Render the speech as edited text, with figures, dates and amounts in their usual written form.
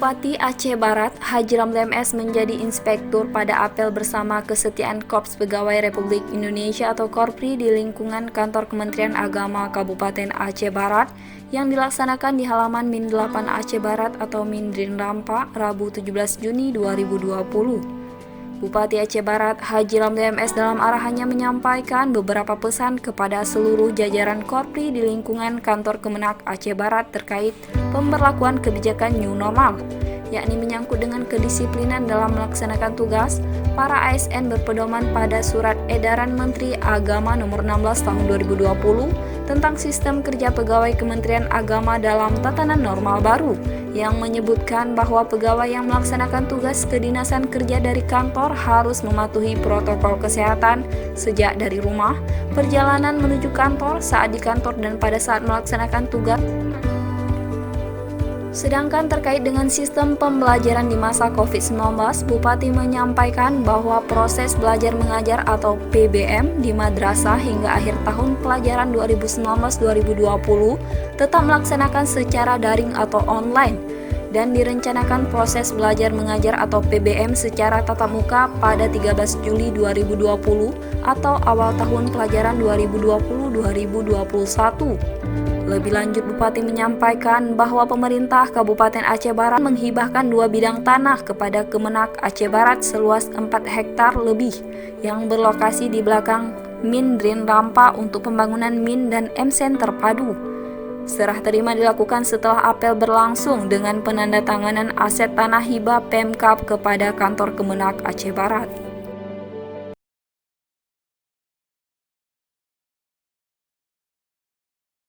Bupati Aceh Barat, Haji Ramli MS menjadi inspektur pada apel bersama kesetiaan Korps Pegawai Republik Indonesia atau Korpri di lingkungan kantor Kementerian Agama Kabupaten Aceh Barat yang dilaksanakan di halaman Min 8 Aceh Barat atau Mindrin Rampa, Rabu 17 Juni 2020. Bupati Aceh Barat, Haji Ramli MS dalam arahannya menyampaikan beberapa pesan kepada seluruh jajaran Korpri di lingkungan kantor Kemenak Aceh Barat terkait pemberlakuan kebijakan New Normal, yakni menyangkut dengan kedisiplinan dalam melaksanakan tugas. Para ASN berpedoman pada Surat Edaran Menteri Agama Nomor 16 Tahun 2020 tentang sistem kerja pegawai Kementerian Agama dalam tatanan normal baru, yang menyebutkan bahwa pegawai yang melaksanakan tugas kedinasan kerja dari kantor harus mematuhi protokol kesehatan sejak dari rumah, perjalanan menuju kantor, saat di kantor, dan pada saat melaksanakan tugas. Sedangkan terkait dengan sistem pembelajaran di masa COVID-19, Bupati menyampaikan bahwa proses belajar mengajar atau PBM di madrasah hingga akhir tahun pelajaran 2019-2020 tetap melaksanakan secara daring atau online, dan direncanakan proses belajar mengajar atau PBM secara tatap muka pada 13 Juli 2020 atau awal tahun pelajaran 2020-2021. Lebih lanjut, Bupati menyampaikan bahwa pemerintah Kabupaten Aceh Barat menghibahkan 2 bidang tanah kepada Kemenak Aceh Barat seluas 4 hektar lebih yang berlokasi di belakang Mindrin Rampa untuk pembangunan Min dan M-Sen terpadu. Serah terima dilakukan setelah apel berlangsung dengan penandatanganan aset tanah hibah Pemkab kepada kantor Kemenak Aceh Barat.